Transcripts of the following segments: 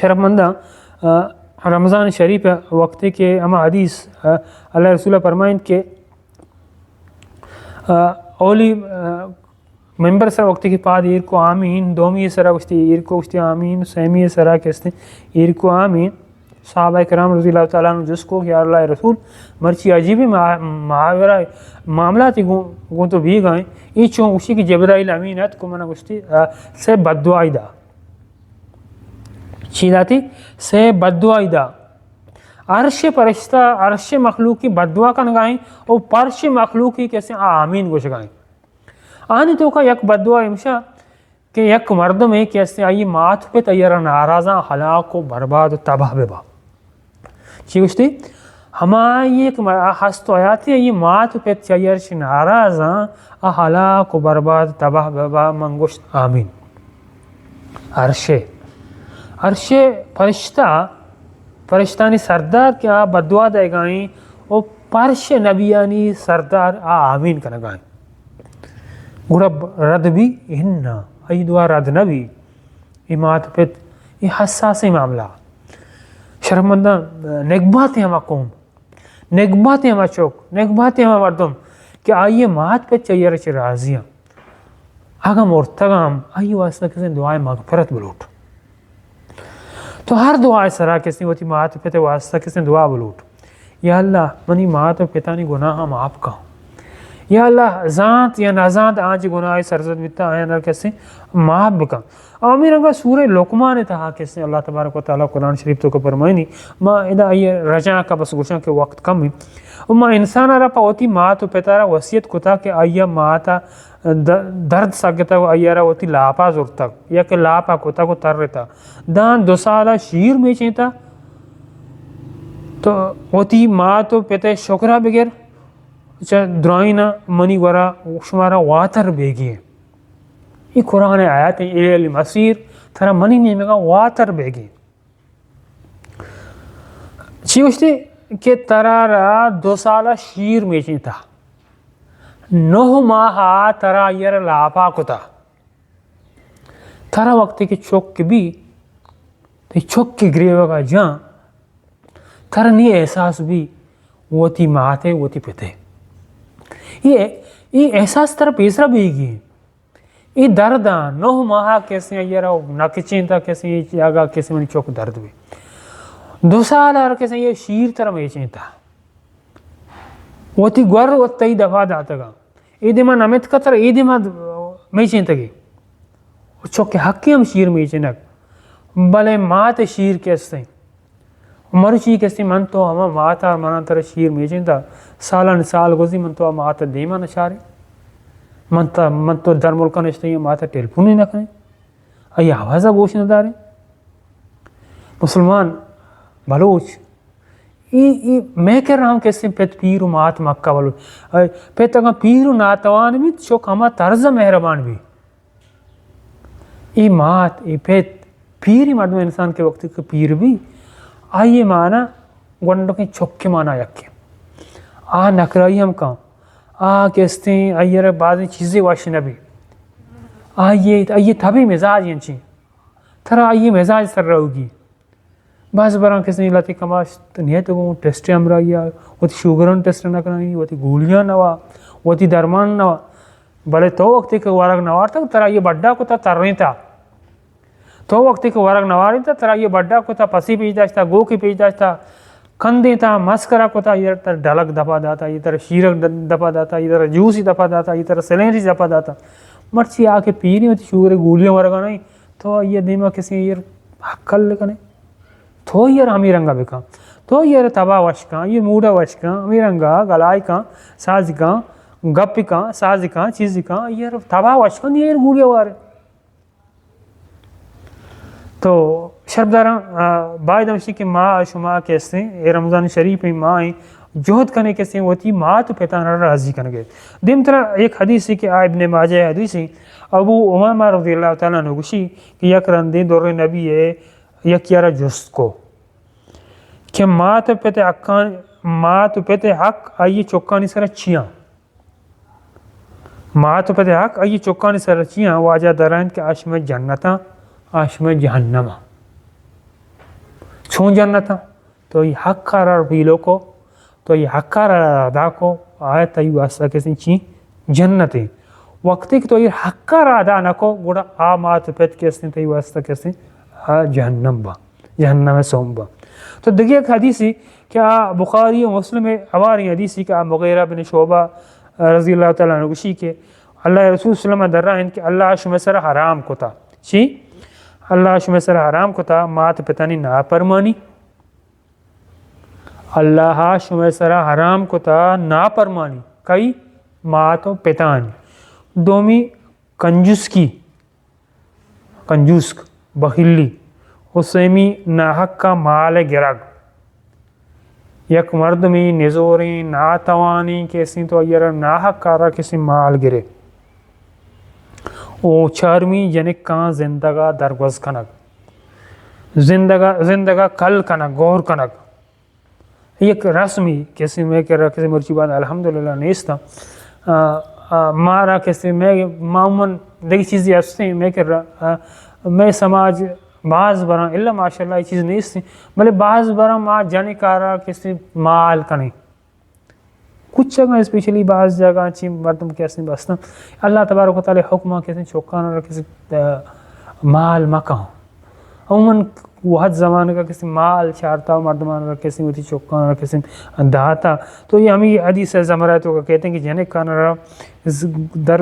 شرف مندہ رمضان شریف وقت کے اما حدیث اللہ رسول فرمائیں کہ اولی ممبر سر وقت کی پاد ایر کو آمین، دومی سرا گشتی ایر کو گشتی آمین، سیمی سرا کہتے ایر کو آمین. صحابہ کرام رضی اللہ تعالیٰ عنہ جس کو یا اللہ رسول مرچی عجیبی محاورہ معاملاتی گوں تو بھی گئیں ای چون اسی کی جبرائیل امینت کو منع گشتی سے بددعائی دا چیزاتی سے بددعائی دا عرش پرشتہ عرش مخلوقی بددعا کا نگائیں اور پرش مخلوقی کیسے آمین گوش گائیں. آنی تو کا یک بددعا امشا کہ یک مردم ہے کیسے آئی مات پہ تیار ناراضاں ہلاک و برباد و تباہ ببا چی گوشتی ہمائی ایک ہست و آیاتی ہے یہ مات پہ تیار ناراضاں ہلاک و برباد تباہ ببا منگوشت آمین. عرش فرشتانی سردار کیا بددعا دے گائیں اور پرش نبیانی سردار آمین کا نگائیں. گوڑا رد بھی ہننا ای دعا رد نبی امات پت یہ حساس معاملہ شرمندہ نگباتے ہما قوم، نگباتے ہما چوک، نگباتے ہما مردم کہ آئیے مات پت چاہیے چھ راضیاں آگا مرتگام آئیے واسطہ کسی دعائیں مغفرت بلوٹ. تو ہر دعائیں سرا کسی ہوتی مات پت واسطہ کسی دعا بلوٹ. یا اللہ منی مات پتانی گناہ معاف کا، یا اللہ ذات یا نازات آنچ گناہ سرزد بیتا آیا نر کسی معاف بکا. آمیر انگا سورہ لقمان تہا کسی اللہ تبارک و تعالیٰ قرآن شریف تو کو فرمائنی ما ادا یہ رجا کا بس گوشن کے وقت کم ہے ما انسان را پاوتی مات پتارا وصیت کتا کہ آیا ماتا درد سکتا و آیا را ہوتی لاپا زورتا یا کہ لاپا کتا کو تر رہتا دان 2 سالہ شیر میں چیتا تو ہوتی مات پتا شکرہ بغیر درائینا منی ورا شمارا واتر بیگی ہے. یہ قرآن آیات ایل مسیر تھرا منی نیمے گا واتر بیگی چی گوشتی کہ ترارا 2 سالہ شیر میچیں تھا 9 ماہا ترا یر لاپا کتا ترا وقت کی چوک بھی چوک کی گریوہ کا جان ترا نہیں احساس بھی وہ تی ماتے وہ تی پتے یہ احساس ترا پیسرا بھی گی یہ دردہ 9 ماہا کیسے یہ نکچیں تھا کیسے یہ آگا کیسے منی چوک درد بھی 2 سال اور کیسے یہ شیر ترا میچیں تھا وہ تی گور وہ تی دفعہ داتا گا ایدی ماں نمیت کا ترا ایدی ماں میچیں تھا گی چوک حقی ہم شیر میچیں نک بلے مات شیر کیسے مرچی کسی من تو ہما ماتا منا تر شیر میچیں تھا سالان سال گزی من تو ماتا دیما نشارے من تو در ملکہ نشتے ہیں ماتا ٹیلیفون ہی نہ کریں ای آوازہ گوش نہ داریں. مسلمان بلوچ میں کہہ رہا ہوں کیسے پیت پیر و مات مکہ بلوچ پیت اگا پیر و ناتوان بھی چوک ہما طرز مہربان بھی ای مات ای پیت پیر ہی مردم انسان کے وقت کے پیر بھی آئیے مانا گونڈوں کی چوکے مانا یکی نکرائی ہم کہاں کہستے ہیں آئیے بعضی چیزیں واشی نبی آئیے تھبی مزاج ینچی تھرا آئیے مزاج سر رہو گی بعض بران کسی نہیں لاتی کماش نیت گو ٹیسٹ ہم رہی ہے وہ تی شوگران ٹیسٹ نہ کرنی وہ تی گولیاں نوا وہ تی درمان نوا بلے تو وقتی کہ وارگ نوار تھا ترا یہ بڑا کو تا تر نہیں تھا تو وقتی کہ ورگ نواری تھا ترا یہ بڑا کو تا پسی پیچ داشتا گو کی پیچ داشتا کندے تھا مسکرہ کو تا یہ تر ڈلک دفع داتا یہ تر شیرک دفع داتا یہ تر جوسی دفع داتا یہ تر سلینری دفع داتا مرچی آکے پیری ہوتی شوگر گولیاں ورگا نہیں تو یہ دیمہ کسی یہ حقل لکنے تو یہ ہمی رنگا بکا تو یہ تبا وشکا یہ موڑا وشکا ہمی رنگا گلائی کا سازی کا گپی کا سازی کا چیزی کا یہ تبا وشکا یہ گولیاں وارے. تو شربداراں باید ہمشی کہ ماں شما کیسے اے رمضان شریف میں ماں جہد کرنے کیسے ہوتی ماں تو پیتانا راضی کرنے گئے. دیم طرح ایک حدیث ہے کہ ابن ماجہ حدیث ہے ابو امامہ رضی اللہ تعالیٰ عنہ گوشی کہ یک رندے دور نبی ہے یک یارا جست کو کہ ماں تو پیتے حق آئیے چوکانی سر چیاں ماں تو پیتے حق آئیے چوکانی سر چیاں واجہ درائن کہ آشم جنتا آشم جہنمہ چون جنتا تو یہ حق قرار پیلو کو تو یہ حق قرار ادا کو آئے تئی واسطہ کسی چی جنتیں وقتی کہ تو یہ حق قرار ادا نہ کو گوڑا آمات پیت کسی تئی واسطہ کسی جہنم با جہنم سوم با. تو دیکھیے ایک حدیثی کیا بخاری و مسلم ہماری حدیثی کہ مغیرہ بن شعبہ رضی اللہ تعالیٰ عنہ گوشی کہ اللہ رسول صلی اللہ علیہ وسلم در رہا کہ اللہ شمی سر حرام کتا چی اللہ شمی سر حرام کتا مات پتانی ناپرمانی اللہ شمی سر حرام کتا ناپرمانی کئی ماتو پتانی دومی کنجوسکی کنجوسک بخیلی حسیمی ناحق کا مال گرگ یک مرد میں نزوری ناتوانی کسی تو یہ ناحق کارا کسی مال گرے او چارمی جنک کان زندگا درگوز کنک زندگا کل کنک گور کنک یک رسمی کسی میں کہہ رہا کسی مرچی بات الحمدللہ نیستا مارا کسی میں معمولاً دیکھ چیزیں ایسے ہیں میں کہہ رہا میں سماج بعض برا اللہ ماشاءاللہ یہ چیز نہیں سی بلے بعض برا ماں جانے کارا کسی مال کنے کچھ جگہ اسپیشلی بعض جگہ چی مردم کیسے بستا اللہ تبارک و تعالی حکمہ کسی چوکانا کسی مال مکہ عموماً وہ حد زمانے کا کسی مال چارتا مردمان کا کسی ہوتی چوکانا کسی دہاتا تو یہ ہمیں حدیث زمراتوں کا کہتے ہیں کہ جانے کانا در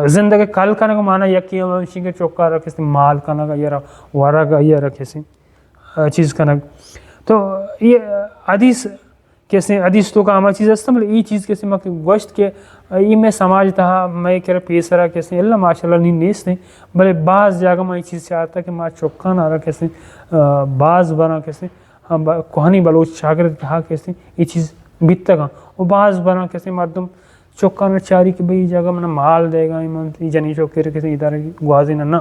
زندگی کل کرنے کا معنی یکی ہمشی کے چوکا رکھ کسی مال کرنے کا یا وارا کا یا رکھ کسی چیز کرنے تو یہ حدیث کیسے حدیث تو کا ہمیں چیز ہے مطلب یہ چیز کیسے میں گوشت کے یہ میں سماج تھا میں کہہ رہا پیسرا کیسے اللہ ماشاءاللہ نہیں نیستے بلے بعض جگہ میں یہ چیز چاہتا کہ ماں چوکا نہ رہا کیسے بعض بنا کیسے کوہانی بلوچ شاگرد تھا کیسے یہ چیز بیتتا گا اور بعض بنا کیسے مردم چوکانا چاری کہ بھئی جگہ میں مال دے گا یہ جنی چوکے رکھے سے ادارے کی گوازی نہ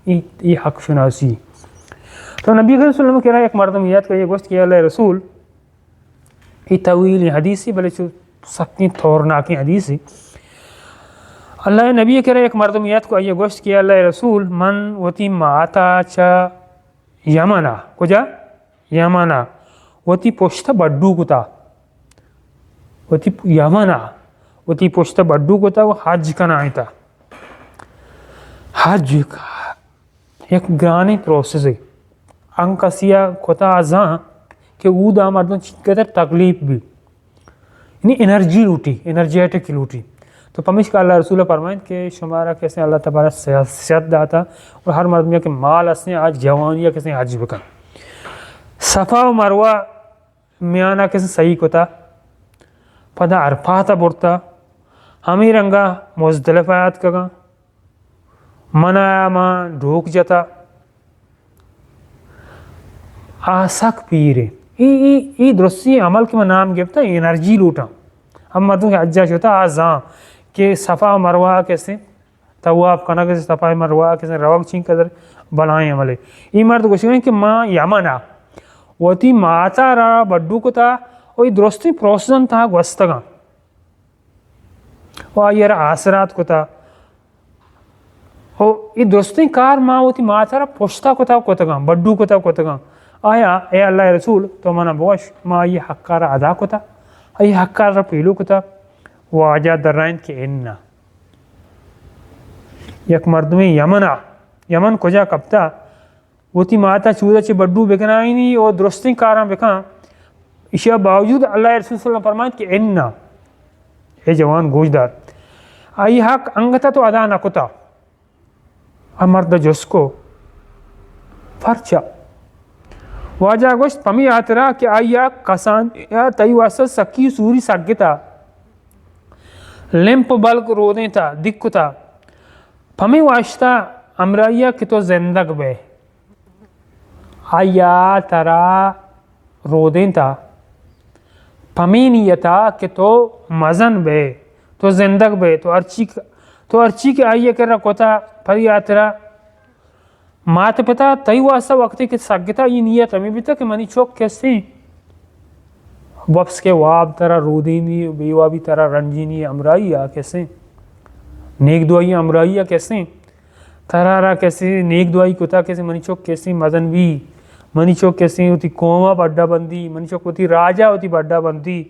یہ حق شناسی. تو نبی صلی اللہ علیہ وسلم کہہ رہا ہے ایک مردمیت کا یہ گوشت کیا اللہ رسول یہ طویل حدیثی بلے چو سختی تھورناکی حدیثی اللہ نبی کہہ رہا ہے ایک مردمیت کو یہ گوشت کیا اللہ رسول من وتی ماتا چا یمنا کجا یمنا وتی پشت بڈو کتا وتی یمنا وتی پشت بڈو کتا وہ حج کنا آئی تھا حج ایک گرانی پروسیس ہے انکسیا کتا ازاں کہ وہ دا مردوں قدر تکلیف بھی یعنی انرجی لوٹی انرجیٹک لوٹی تو پمیش کا اللہ رسول فرمائیں کہ شمارا کیسے اللہ تبارک صحت داتا اور ہر مردمیہ کے مال اسنے آج جوانیہ کیسے حج بکن صفا و مروہ میانہ کیسے صحیح کتا پدا عرفاتا برتا ہمیں رنگا مزدلف آیات کگا منایا ماں ڈھوک جتا آسک پیرے ای درستی عمل کے میں نام گفتا انرجی لوٹا ہم مردوں کے حجاج ہوتا آزاں کہ صفا و مروہ کیسے طواف کنا کیسے صفا و مروہ کیسے روک چین قدر بلائیں عملے ای مرد کو شکریں کہ ماں یمنا وتی ماتا را بڈو کو تا اور درستی پروسیسن تھا گوستگاں اور یہ آسرات کو تا اور یہ درستی کار ماں وتی ماتا را پشتا کو تا کتگاں بڈو کو تا کتگاں آیا اے اللہ رسول تو منا بوش ما یہ حق کارا ادا کتا یہ حق کارا پیلو کتا واجہ در رائن کے اننا یک مردمی یمن کجا کبتا وتی ماتا چودا چے بڈو بکنا ہی نہیں اور درستی کارا بکنا اشیاء باوجود اللہ رسول صلی اللہ علیہ وسلم فرمائیں کہ اننا اے جوان گوشدار آئی حق انگتا تو ادا نہ کتا مرد جس کو فرچا واجہ گوشت پمی آترا کہ آیا کسان یا تئی واسط سکی سوری سگتا لمپ بلک رو دیں تا دکتا پمی واشتا امرائیہ کہ تو زندگ بے آیا ترا رو دیں تا پمی نیتا کہ تو مزن بے تو زندگ بے تو ارچی کے آئیے کر رہا کتا پری آترا مات پتا تئی واسطہ وقتی کہ سگتا یہ نیت ہمیں بھی تا کہ منی چوک کیسے وفس کے واب ترا رودینی بیوابی ترا رنجینی امرائیہ کیسے نیک دعائی امرائیہ کیسے ترارا کیسے نیک دعائی کتا کیسے منی چوک کیسے مزن بھی منی چوک کیسے ہوتی قوما بڑا بندی منی چوک ہوتی راجا ہوتی بڑا بندی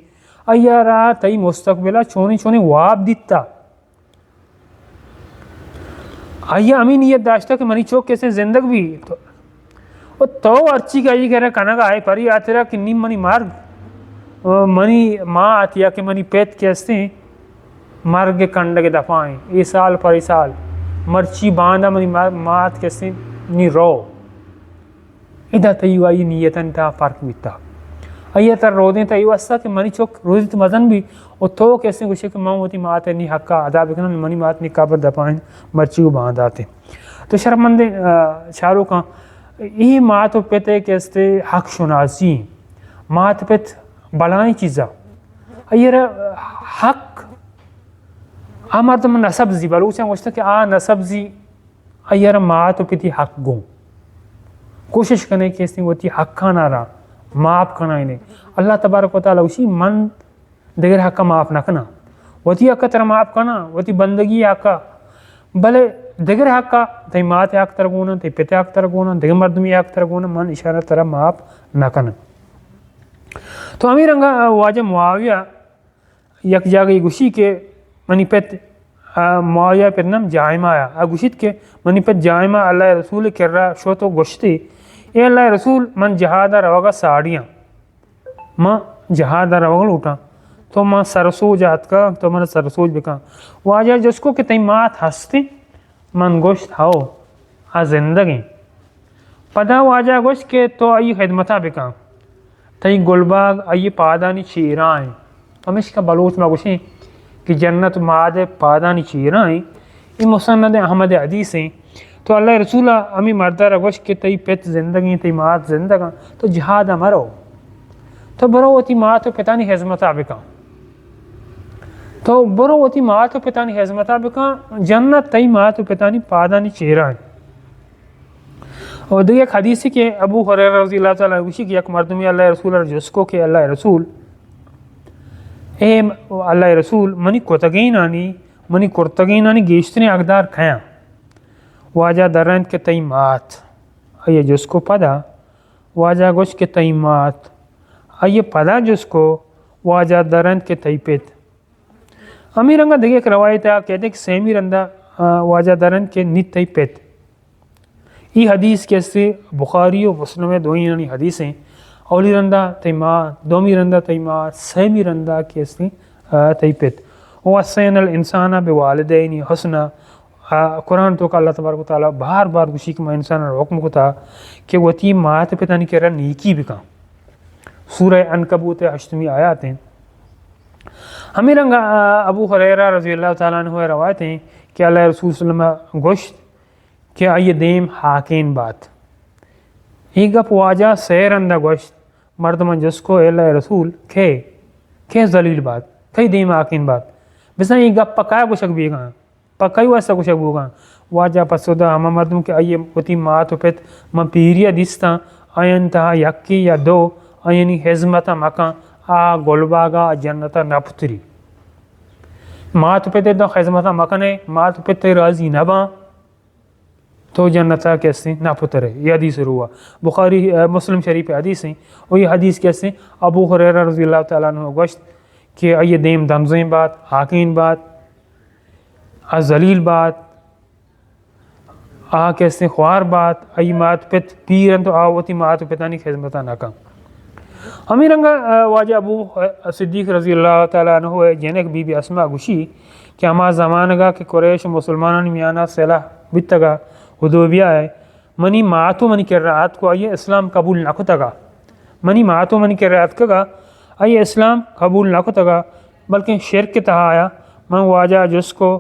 آیا را تئی مستقبلہ چونی چونی واب دیتا آیا ہمیں نیت داشتا کہ منی چوک کیسے زندگ بھی تو ارچی کا یہ کہہ رہا کنگ آئے پری آتے رہا کہ نیم منی مارگ منی ماں آتی ہے کہ منی پیت کیسے مرگ کنڈ کے دفعیں ای سال پر ای سال مرچی باندھا منی مات کیسے نی رو ادھا تیو آئی نیتاً تا فرق بیتا آئی تر رو دیں تیو اسا کہ منی چوک روزی تو مزن بھی اور تو کیسے گوشے کہ ماں ہوتی مات نی حقا ادا بکنا منی مات نی قابر دفعیں مرچی کو باندھ آتے تو شرمندے شارو کا یہ مات و پیتے کیسے حق شناسی مات پیت بلائیں چیزا آئی حق مردم نسب زی بلوچاں گوشتا کہ نسب زی آئی مات و پیتی حق گوں کوشش کرنے کہ اس نے وہ تی حق کھانا رہا معاف کھانا انہیں اللہ تبارک و تعالیٰ اسی من دیگر حق کا معاف نہ کنا وہ تی حق تر معاف کھانا وہ تی بندگی حق کا بلے دیگر حق کا تی مات حق تر گونا تی پیتے حق تر گونا دیگر مردمی حق تر گونا من اشارہ تر معاف نہ کنا تو امیر انگا واجہ معاویہ یک جاگئی گوشی کے منی پیت معاویہ پر نم جائمہ آیا گوشید کے منی پیت جائمہ اللہ رسول کر رہا شو تو گوشتی اے اللہ رسول من جہادہ روگا ساڑیاں ماں جہادہ روگا لوٹا تو ماں سرسوج آت کا تو من سرسوج بکا واجہ جس کو کہ تی مات ہستے من گوشت ہاو زندگی پدا واجہ گوشت کے تو آئی خدمتہ بکا تی گلباگ آئی پادانی چیرائیں ہمیش کا بلوچ میں گوشیں کہ جنت ماد پادانی چیرائیں یہ مسند احمد حدیث ہیں تو اللہ رسولہ امی مردہ رگوش کے تی پیت زندگی تی مات زندگاں تو جہادہ مرو تو برو وہ تی مات و پتانی حضمتہ بکا تو برو وہ تی مات و پتانی حضمتہ بکا جنت تی مات و پتانی پادانی چیرائیں اور دیکھ ایک حدیثی کہ ابو ہریرہ رضی اللہ تعالیٰ گوشی کہ یک مردمی اللہ رسول جس کو کہ اللہ رسول اے اللہ رسول منی کتگین آنی منی کرتگین آنی گیشتنی اقدار کھیاں واجہ درند کے تی مات آئیے جس کو پدا واجہ گوش کے تی مات آئیے پدا جس کو واجہ درند کے تی پیت امیر انگا دیکھ ایک روایت ہے کہتے ہیں کہ سیمی رندہ واجہ درند کے نیت تی پیت یہ حدیث کیسے بخاری و مسلم دوئی یعنی حدیثیں اولی رندہ تی مات دومی رندہ تی مات سیمی رندہ کیسے تی پیت وَوَصَّيْنَا الْإِنسَانَ بِوَالِدَيْنِ حُسْنًا قرآن تو کہ اللہ تبارک و تعالیٰ بار بار گوشی کہ میں انسان حکم کو تھا کہ وہ تی مات پتہ نہیں کہہ رہا نیکی بکا سورہ عنکبوت 8ویں آیات ہیں ہمیں رنگا ابو ہریرہ رضی اللہ تعالیٰ عنہ روایت ہیں کہ اللہ رسول صلی اللہ علیہ وسلم گوشت کہ آئیے دیم حاکین بات ایک گپ واجہ سیر اندہ گوشت مردمان جس کو اے اللہ رسول کھے ذلیل بات کھے دیم حاکین بات بسا ایک گپ پکایا گوشک بھی گا پکائی ویسا گوشک بھی گا واجہ پسودہ ہمیں مردم کہ آئیے ہوتی ماتو پیت من پیریا دیستا آئین تہا یکی یا دو آئینی حزمتا مکان گلباگا جنتا نپتری ماتو پیت دو حزمتا مکانے ماتو پیت راضی نبا تو جنتا کیسے ناپتر ہے یہ حدیث روا بخاری مسلم شریف حدیث ہیں اور یہ حدیث کیسے ابو ہریرہ رضی اللہ تعالیٰ عنہ گوشت کہ آئیے دیم دمزیں بات حاکین بات ذلیل بات کیسے خوار بات آئی مات پیت پیرن تو آوتی مات پیتانی خدمتہ ناکام ہمیں رنگا واجہ ابو صدیق رضی اللہ تعالیٰ عنہ جنک بی بی اسماء گوشی کہ ہما زمانگا کہ قریش مسلمانان میانا صلح بیتگا حدوبیہ ہے منی ماتو منی کر رہات کو آئیے اسلام قبول نہ کتگا منی ماتو منی کر رہات کگا آئیے اسلام قبول نہ کتگا بلکہ شرک کے تہا آیا من واجہ جس کو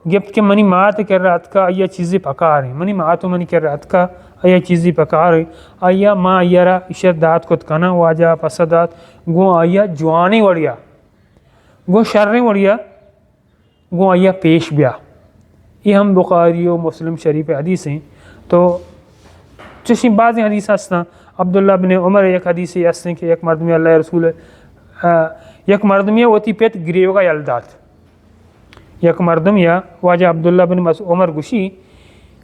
گفت کہ منی مات کر رہات کا آئیے چیزیں پکا رہے منی ماتو منی کر رہات کا آئیے چیزیں پکا رہے آئیے ماں آئیے را اشدات کت کنا واجہ پسدات گو آئیے جوانی وڑیا گو شریں وڑیا گو آئیے پیش بیا یہ ہم بخاری و مسلم شریف حدیث ہیں تو چشی بعض حدیث ہستا عبداللہ بن عمر ایک حدیث ہستے کہ ایک مردمی اللہ رسول یک مردمی ہوتی پیت گریو کا یلدات یک مردم یا واجہ عبداللہ بن عمر گوشی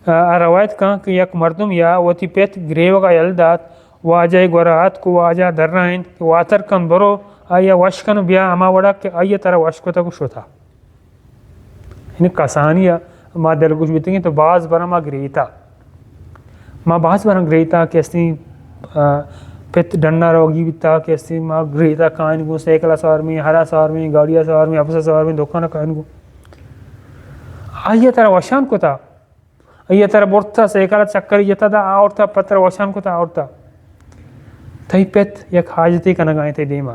روایت کہاں کہ یک مردم یا ہوتی پیت گریو کا یلدات واجہ گورات کو واجہ در رہن کہ واتر کن برو آیا وش کن بیا اما وڑا کہ آیا ترا وش کو تا کچھ ہوتا یعنی کسانیا ما دل کچھ بیتیں تو بعض برا ما گریتا ما بعض برا گریتا کہ استی پت ڈننا روگی بیتا کہ استی ما گریتا کائن گو سیکلا سوار میں ہرا سوار میں گاڑیا سوار میں اپسا سوار میں دکھانا کائن گو آیا ترا وشان کو تا آیا ترا برتا سیکلا چکر یتا دا آورتا پتر وشان کو تا آورتا تھی پت یک حاجتی کا نگائیں تے دیما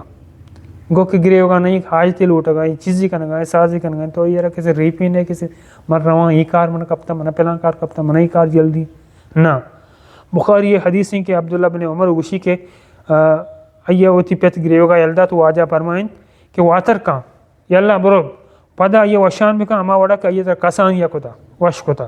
گو کہ گرے ہوگا نہیں حاجتی لوٹا گا چیزی کا نگائیں سازی کا نگائیں تو یہ رہا کسی ریپین ہے کسی مر رواں ہی کار من کپتا من پلان کار کپتا من ہی کار جلدی نا بخاری یہ حدیث ہیں کہ عبداللہ بن عمر وشی کے ایہ ہوتی پت گرے ہوگا یلدا تو آجا فرمائیں کہ واتر کام یاللہ برو پدا یہ وشان بکا اما وڑا کہ یہ تر کسان یا کتا وش کتا